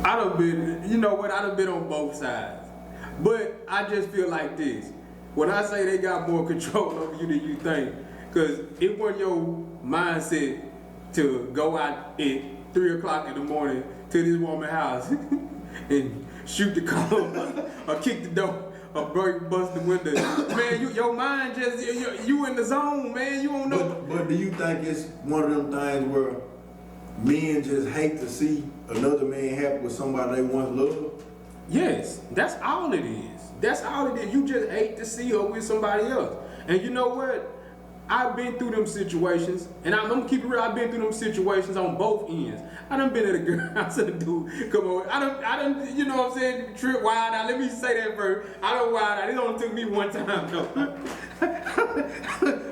I done been, you know what, I done been on both sides. But I just feel like this. When I say they got more control over you than you think, because it wasn't your mindset to go out at 3 o'clock in the morning to this woman's house and shoot the car or kick the door or bust the window. Man, your mind just, you in the zone, man. You don't know. But do you think it's one of them things where men just hate to see another man happy with somebody they once loved? Yes, that's all it is. That's all it is. You just hate to see her with somebody else. And you know what? I've been through them situations, and I'm gonna keep it real. I've been through them situations on both ends. I done been at a girl house and a dude come over. I done, you know what I'm saying, trip wild out. Let me say that first. I done wild out. It only took me one time though.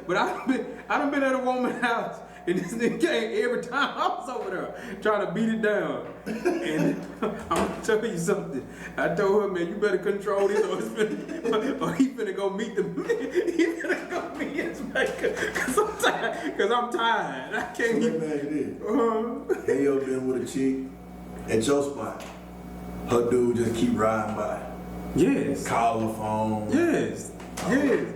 But I done been at a woman's house, and this nigga came every time I was over there trying to beat it down. And I'm gonna tell you something. I told her, man, you better control this, or he finna go meet the he finna go meet his maker. Cause I'm tired. I can't So even. let me ask you this. Hey, you ever been with a chick at your spot? Her dude just keep riding by. Yes. Call her phone. Yes. Yes.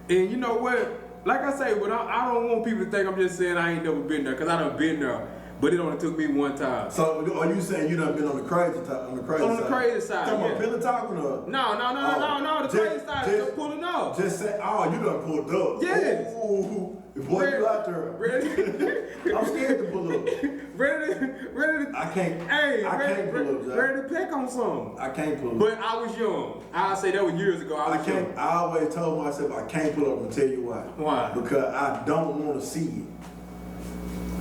And you know what? Like I say, but I don't want people to think I'm just saying I ain't never been there, because I done been there, but it only took me one time. So are you saying you done been on the crazy side? On the crazy side, yeah. Talking about pillow talking or? No, the crazy side is just pulling off. Just say, oh, you done pulled up. Yes. Ooh, boy, you out there. Ready? I'm scared to pull up. ready to. I can't. Hey, I can't pull up, Jack. ready to peck on something. I can't pull up. But I was young. I'll say that was years ago. I was young. I always told myself I can't pull up. I'm gonna tell you why. Why? Because I don't want to see it.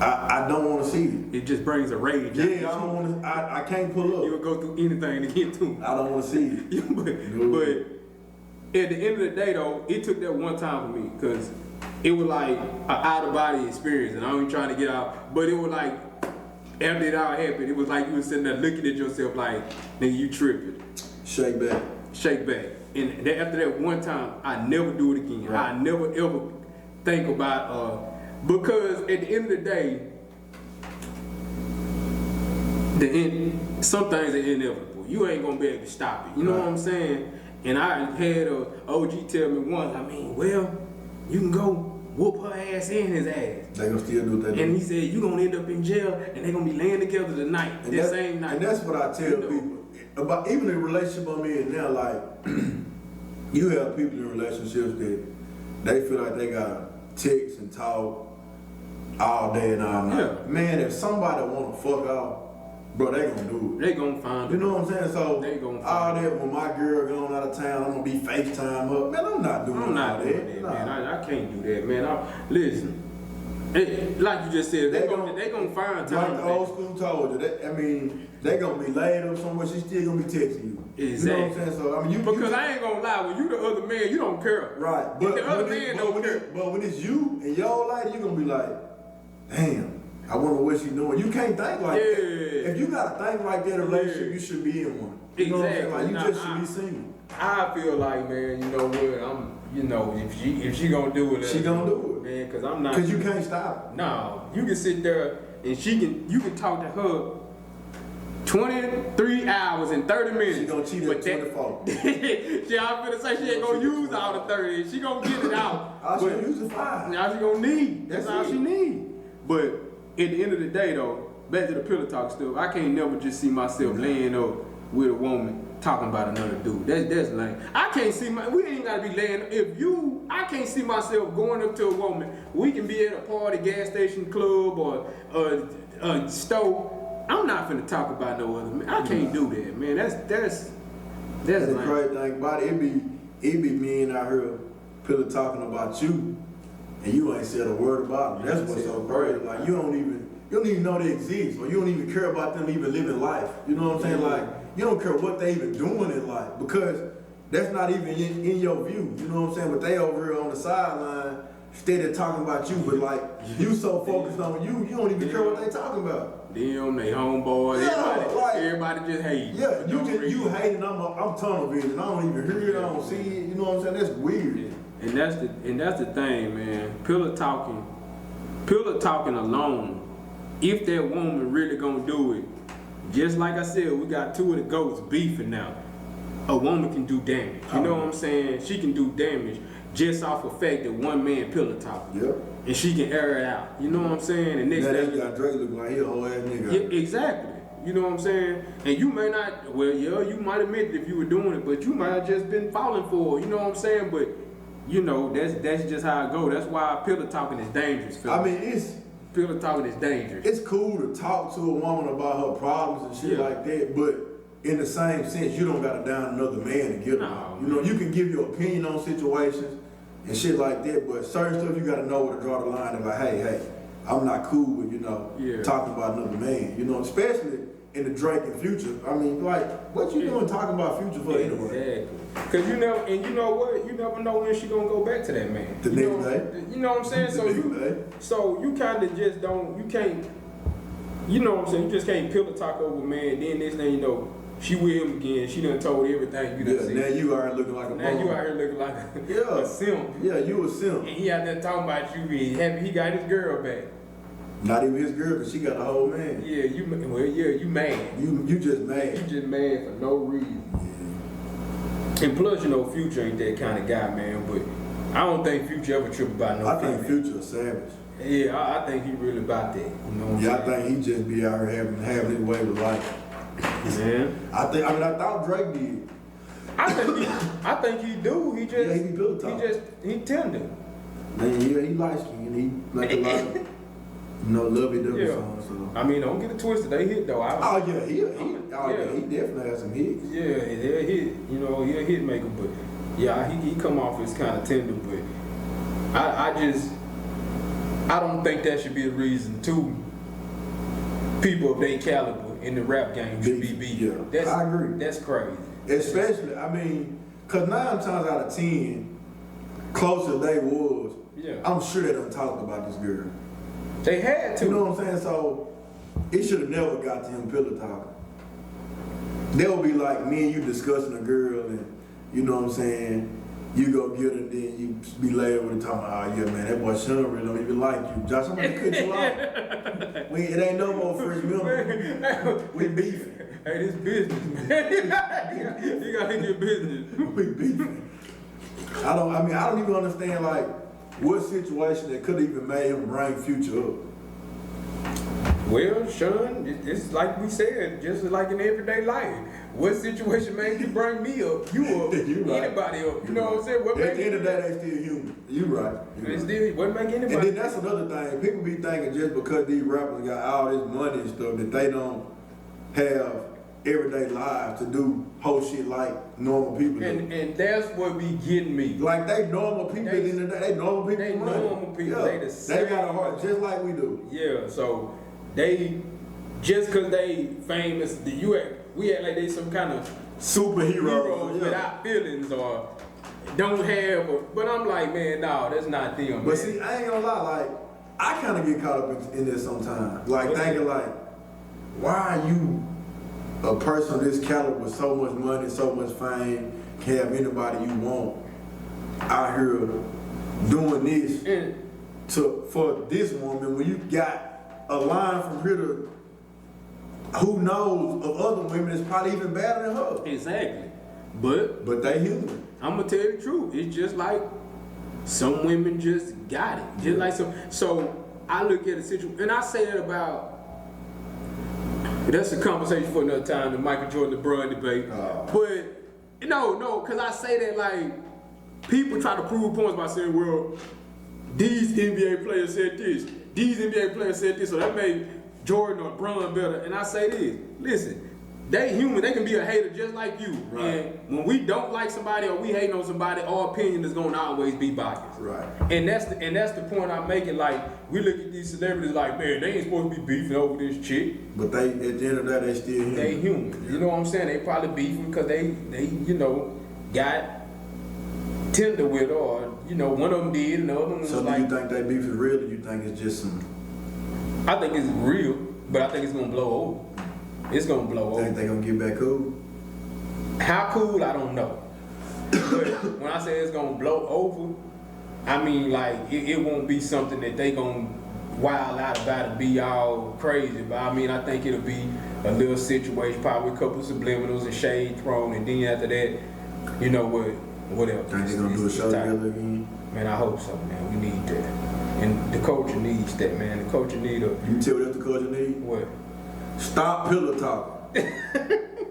I don't want to see it. It just brings a rage. Yeah, I don't want to. I can't pull You up. would go through anything to get to it. I don't want to see it. but at the end of the day, though, it took that one time for me, because it was like an out-of-body experience, and I ain't trying to get out, but it was like, after it all happened, it was like you was sitting there looking at yourself like, nigga, you tripping. Shake back. Shake back. And after that one time, I never do it again. Right. I never ever think about, because at the end of the day, some things are inevitable. You ain't gonna be able to stop it. You know what I'm saying? And I had a OG tell me once, well, you can go whoop her ass and his ass. They gonna still do that. And he said, you gonna end up in jail, and they gonna be laying together tonight, And that that- same night. And that's what I tell people about, even the relationship I'm in now. Like, you have people in relationships that they feel like they gotta text and talk all day and all night. Yeah. Man, if somebody wanna fuck off, bro, they gonna do it. They gonna find You it. know what I'm saying? So They gonna all find that when my girl going out of town, I'm gonna be FaceTime her. Man, I'm not doing I'm not all doing that. that, Nah. man. I can't do that, man. Listen, Like you just said, They they gonna- gonna find time. Like the old school told you, they gonna be laid up somewhere. She still gonna be texting you. Exactly. You know what I'm saying? So I mean, Because I ain't gonna lie, when you the other man, you don't care. right. If the other man don't care. But when it's you and your old lady, you gonna be like, damn, I wonder what she doing. You can't think like that. If you gotta think like that in a relationship, you should be in one. You know what I'm saying? Exactly. Like Nah, you just should be single. I feel like, man, you know what? If she gonna do it, She gonna do it. man. Cause I'm not. Cause you can't stop. No, you can sit there and you can talk to her 23 hours and 30 minutes. She gonna cheat at 24. See, I'm finna say she ain't gonna use all the 30. She gonna get it out. All she gonna use is 5. Now she gonna need. That's all it. she need. But at the end of the day, though, back to the pillow talk stuff. I can't never just see myself laying up with a woman talking about another dude. That's lame. I can't see we ain't gotta be laying. I can't see myself going up to a woman. We can be at a party, gas station, club, or a store. I'm not finna talk about no other man. I can't do that, man. That's The lame. crazy thing about it, it be men out here pillow talking about you, and you ain't said a word about them. That's what's so crazy. Like you don't even know they exist, or you don't even care about them even living life. You know what I'm saying? Like you don't care what they even doing in life because that's not even in your view. You know what I'm saying? But they over here on the sideline, steady talking about you, but like you so focused on you don't even care what they talking about. Them, they homeboys, everybody just hate. Yeah, you hating. I'm tunnel vision. I don't even hear it. I don't see it. You know what I'm saying? That's weird. And that's the thing, man. Pillow talking alone. If that woman really gonna do it, just like I said, we got two of the goats beefing now. A woman can do damage. You know what I'm saying? She can do damage just off the fact that one man pillow talking. Yep. And she can air it out. You know what I'm saying? And next Now thing that got Drake looking like he a whole ass nigga. yeah, exactly. You know what I'm saying? And you may not, well, yeah, you might admit it if you were doing it, but you might have just been falling for it. You know what I'm saying? But, you know, that's just how it go. That's why pillow talking is dangerous, Phil. I mean, pillow talking is dangerous. it's cool to talk to a woman about her problems and shit like that, but in the same sense, you don't gotta down another man to get her. No, you know, you can give your opinion on situations and shit like that, but certain stuff you gotta know where to draw the line and like, hey, I'm not cool with, talking about another man. You know, especially in the Drake and Future. I mean, like, what you doing talking about Future for anyway? Exactly. Cause you know what? You never know when she gonna go back to that man. The next day. You know what I'm saying? So you kind of just you can't, you know what I'm saying? You just can't pillow talk over a man. Then next thing you know, she with him again. She done told everything you done said. Now you are looking like a Now bum. you out here looking like a simp. Yeah, you a simp. And he out there talking about you being happy he got his girl back. Not even his girl, because she got a whole man. Yeah, you mad. You just mad. You just mad for no reason. And plus, Future ain't that kind of guy, man. But I don't think Future ever trip about no. I think Future a savage. Yeah, I think he really about that. You know what I'm saying? I think he just be out here having his way with life. Man. I thought Drake did. I think he do. He just he be built up. he tender. Man, yeah, he light skinned. He make a lot of lovey-dovey songs. So. I mean, don't get it twisted. They hit though. He definitely has some hits. Yeah, they'll hit. He'll hit maker, but he come off as kind of tender. But I don't think that should be a reason to people of their caliber in the rap game should be beat. Yeah, I agree. That's crazy. Especially, because 9 times out of 10, closer they was, I'm sure they done talked about this girl. They had to. You know what I'm saying? So, it should have never got to him pillow talking. They'll be like, me and you discussing a girl, and you know what I'm saying? You go get her, and then you be laid with her talking about, oh yeah, man, that boy Sean really don't even like you. Josh, I'm gonna cut you off. It ain't no more Phresh milk. We beefing. Hey, this business, man. You gotta get business. We beefing. I don't even understand like what situation that could even made him bring Future up. Well, Sean, it's like we said, just like in everyday life. What situation made you bring me up? You up? Anybody up? You know what I'm saying? At the end of the day, they still human. You right. What make anybody? And then that's another thing. People be thinking just because these rappers got all this money and stuff that they don't have everyday lives to do whole shit like normal people do. And that's what be getting me. Like they normal people in the day. They normal people. They running. normal people. Yeah. They the same. They got a heart just like we do. Yeah, so they just cause they famous, we act like they some kind of Superheroes. Yeah. without feelings or don't have. But I'm like, man, no, that's not them. But man. see, I ain't gonna lie. Like I kind of get caught up in this sometimes. Like thinking like, why are you a person of this caliber with so much money, so much fame, can have anybody you want out here doing this for this woman when you got a line from here to who knows of other women that's probably even better than her. Exactly. But they human. I'm gonna tell you the truth. It's just like some women just got it. Just like some. So I look at the situation, and I say that about. That's a conversation for another time, the Michael Jordan LeBron debate. But no, because I say that like people try to prove points by saying, well, these NBA players said this, these NBA players said this, so that made Jordan or LeBron better. And I say this, listen, they human, they can be a hater just like you. Right. And when we don't like somebody or we hating on somebody, our opinion is gonna always be biased. Right. And that's the point I'm making. Like we look at these celebrities like, man, they ain't supposed to be beefing over this chick. But they, at the end of the day, they still human. They human. You know what I'm saying? They probably beefing because they got tender with her, or one of them did and the other one was So like. do you think they beef is real, or you think it's just some? I think it's real, but I think it's gonna blow over. It's gonna blow over. Think they gonna get back cool? How cool, I don't know. But when I say it's gonna blow over, I mean like it won't be something that they gonna wild out about and be all crazy. But I mean I think it'll be a little situation, probably a couple subliminals and shade thrown, and then after that, whatever. Think they gonna do a show together again? Man, I hope so, man. We need that. And the culture needs that, man. The culture need a You tell what the culture need? what? Stop pillow talking.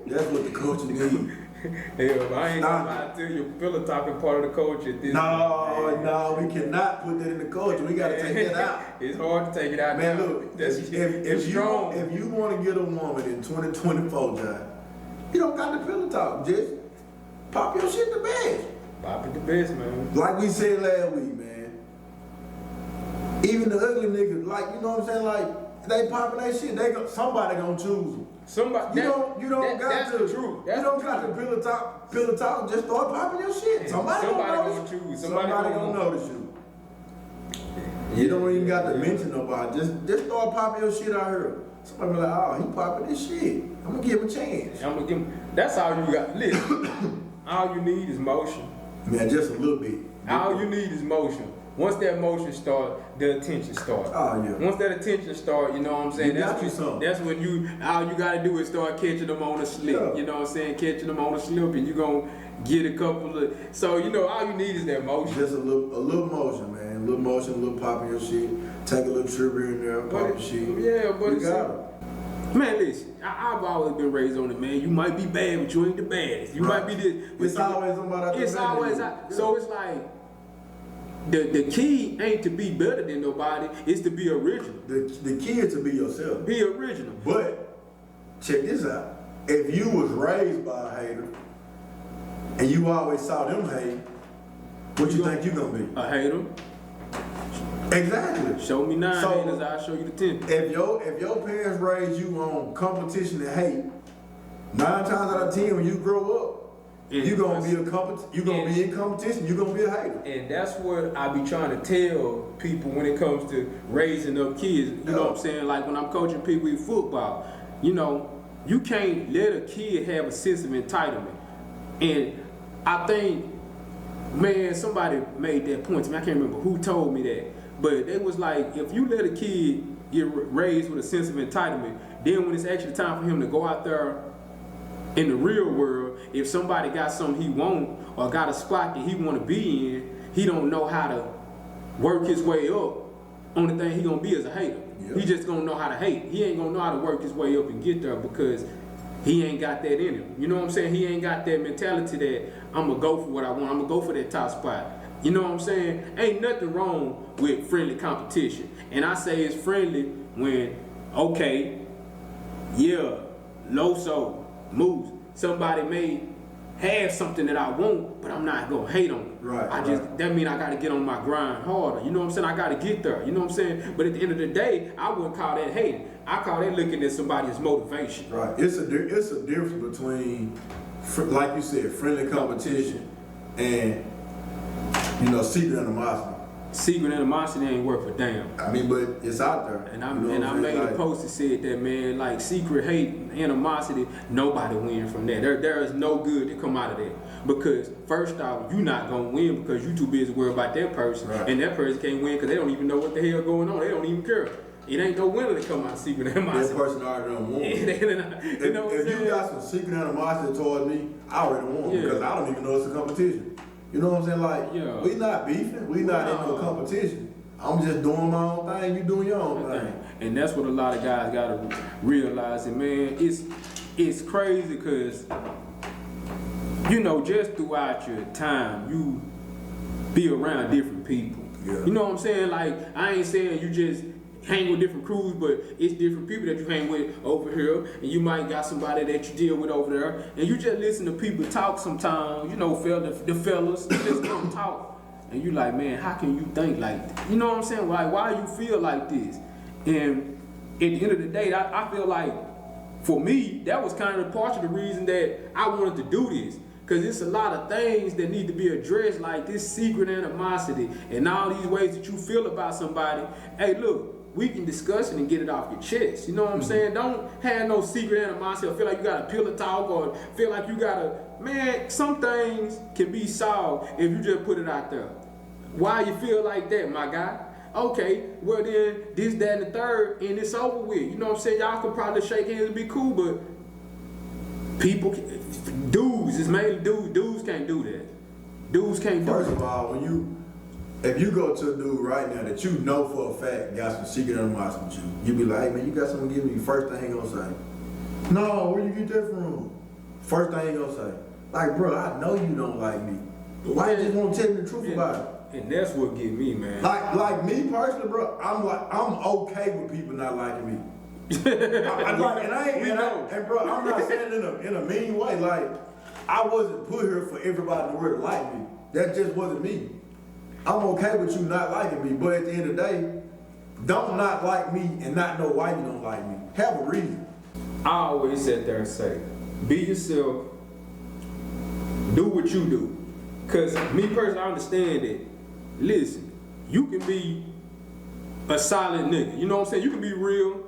That's what the culture need. Hell, I ain't gonna lie to you. Pillow talking part of the culture. No, we cannot put that in the culture. We gotta take that out. It's hard to take it out. Man, now. look, That's if strong. you want to get a woman in 2024, John, you don't got the pillow talk. Just pop your shit in the bed. Pop it the best, man. Like we said last week, man. Even the ugly niggas, like, you know what I'm saying? Like, they popping that shit, somebody gonna choose them. Somebody. That's the truth. You don't got the pillow talk, just start popping your shit. Somebody gonna choose. Somebody gonna notice you. You don't even got to mention nobody. Just start popping your shit out here. Somebody be like, oh, he popping this shit. I'm gonna give him a chance. I'm gonna give him. That's all you got. Listen, all you need is motion. Man, just a little bit. All you need is motion. Once that motion start, the attention start. Oh yeah. Once that attention start, you know what I'm saying? That's when all you gotta do is start catching them on a slip. Yeah. You know what I'm saying? Catching them on a slip, and you gonna get a couple of. So all you need is that motion. Just a little motion, man. A little motion, a little pop in your shit. Take a little trip in there, pop your shit. Yeah, but you got it. Man, listen, I've always been raised on it, man. You might be bad, but you ain't the baddest. You might be this. It's always somebody out there. It's always so it's like the key ain't to be better than nobody. It's to be original. The key is to be yourself. Be original. But check this out. If you was raised by a hater and you always saw them hate, what you think you gonna be? A hater. Exactly. Show me 9 haters, I'll show you the 10. If your parents raised you on competition and hate, 9 times out of 10 when you grow up, you gonna be in competition. You gonna be a hater. And that's what I be trying to tell people when it comes to raising up kids. You know what I'm saying? Like when I'm coaching people in football, you can't let a kid have a sense of entitlement. And I think, man, somebody made that point to me. I can't remember who told me that. But it was like, if you let a kid get raised with a sense of entitlement, then when it's actually time for him to go out there in the real world, if somebody got something he want or got a spot that he want to be in, he don't know how to work his way up. Only thing he gonna be is a hater. Yep. He just gonna know how to hate. He ain't gonna know how to work his way up and get there because he ain't got that in him. You know what I'm saying? He ain't got that mentality that I'm gonna go for what I want. I'm gonna go for that top spot. You know what I'm saying? Ain't nothing wrong with friendly competition. And I say it's friendly when, okay, yeah, Lowso, moves. Somebody may have something that I want, but I'm not gonna hate on it. Right. That mean I gotta get on my grind harder. You know what I'm saying? I gotta get there. You know what I'm saying? But at the end of the day, I wouldn't call that hating. I call that looking at somebody's motivation. Right. It's a difference between, like you said, friendly competition and, you know, secret animosity. Secret animosity ain't worth a damn. I mean, but it's out there. And I made a post that said that, man, like secret hate, animosity, nobody wins from that. There is no good to come out of that. Because first off, you not gonna win because you too busy worried about that person, right. and that person can't win because they don't even know what the hell going on. They don't even care. It ain't no winner to come out of secret animosity. That person already done won. You know what I'm if saying? you got some secret animosity toward me, I already won because I don't even know it's a competition. You know what I'm saying? Like, we not beefing. We not in no competition. I'm just doing my own thing. You doing your own thing. And that's what a lot of guys gotta realize. And man, it's crazy because, you know, just throughout your time, you be around different people. Yeah. You know what I'm saying? Like, I ain't saying you just hang with different crews, but it's different people that you hang with over here, and you might got somebody that you deal with over there, and you just listen to people talk sometimes, you know, the fellas, they just come talk, and you like, man, how can you think like that? You know what I'm saying? Like, why you feel like this? And at the end of the day, I feel like, for me, that was kind of part of the reason that I wanted to do this. Because it's a lot of things that need to be addressed, like this secret animosity and all these ways that you feel about somebody. Hey, look, we can discuss it and get it off your chest. You know what I'm saying? Don't have no secret animosity or feel like you got to pillow talk or feel like you got to, man, some things can be solved if you just put it out there. Why you feel like that, my guy? Okay, well then, this, that, and the third, and it's over with. You know what I'm saying? Y'all could probably shake hands and be cool, but people, dudes, it's mainly dudes. Dudes can't do that. Dudes can't do that. First of all, if you go to a dude right now that you know for a fact got some secret animosity with you be like, hey man, you got something to give me. First thing he gonna say, no, where you get that from? First thing he gonna say, like, bro, I know you don't like me. Why you just want to tell me the truth about it? And that's what get me, man. Like me personally, bro, I'm okay with people not liking me. And bro, I'm not saying it in a mean way. Like, I wasn't put here for everybody in the world to like me. That just wasn't me. I'm okay with you not liking me, but at the end of the day, don't not like me and not know why you don't like me. Have a reason. I always sit there and say, be yourself, do what you do. Cause me personally, I understand that, listen, you can be a solid nigga. You know what I'm saying? You can be real,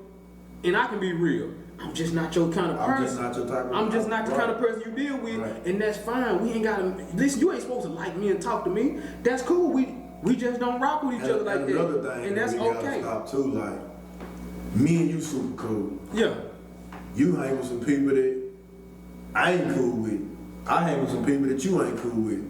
and I can be real. I'm just not your kind of person. I'm just not your type of I'm just not the kind of person you deal with, and that's fine. We ain't gotta listen. You ain't supposed to like me and talk to me. That's cool. We just don't rock with each other like that. Another thing, and that's we okay. gotta stop too. Like, me and you super cool. Yeah. You hang with some people that I ain't cool with. I hang with some people that you ain't cool with.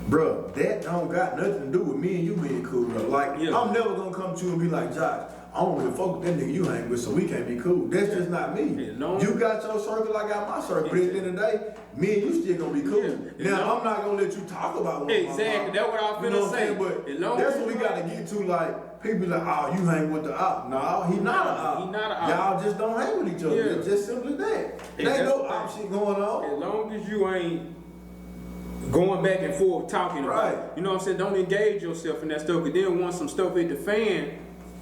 Bruh, that don't got nothing to do with me and you being cool, bro. Like, I'm never gonna come to you and be like, Josh, I don't give a fuck with that nigga you hang with, so we can't be cool. That's just not me. You got your circle, I got my circle. But at the end of the day, me and you still gonna be cool. Now, I'm not gonna let you talk about one. Exactly, that's what I was finna say. But that's what we gotta get to. Like, people like, oh, you hang with the op. No, he not an op. He not an op. Y'all just don't hang with each other. Yeah. It's just simply that. There ain't no op shit going on. As long as you ain't going back and forth talking about it. You know what I'm saying? Don't engage yourself in that stuff. But then once some stuff hit the fan,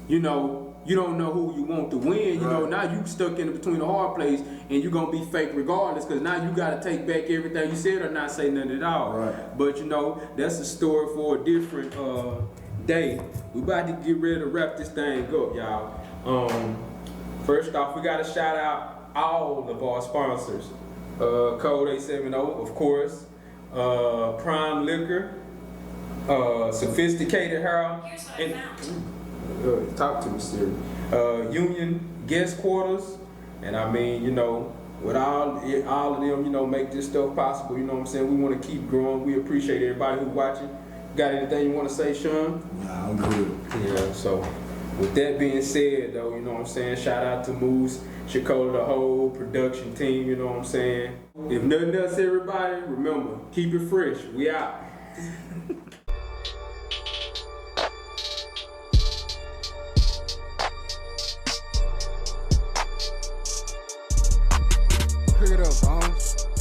you know, you don't know who you want to win. You know, now you stuck in between the hard place and you're going to be fake regardless because now you got to take back everything you said or not say nothing at all. Right. But, you know, that's a story for a different day. We about to get ready to wrap this thing up, y'all. First off, we got to shout out all of our sponsors. Code 870, of course. Prime Liquor, Sophisticated Hair, Here's what I found. Talk to me, Siri. Union Guest Quarters, and I mean, you know, with all of them, you know, make this stuff possible. You know what I'm saying? We want to keep growing. We appreciate everybody who's watching. Got anything you want to say, Sean? Nah, I'm good. Yeah. So, with that being said, though, you know what I'm saying? Shout out to Moose, Shakola, the whole production team. You know what I'm saying? If nothing else, everybody, remember, keep it fresh. We out. Pick it up, bones.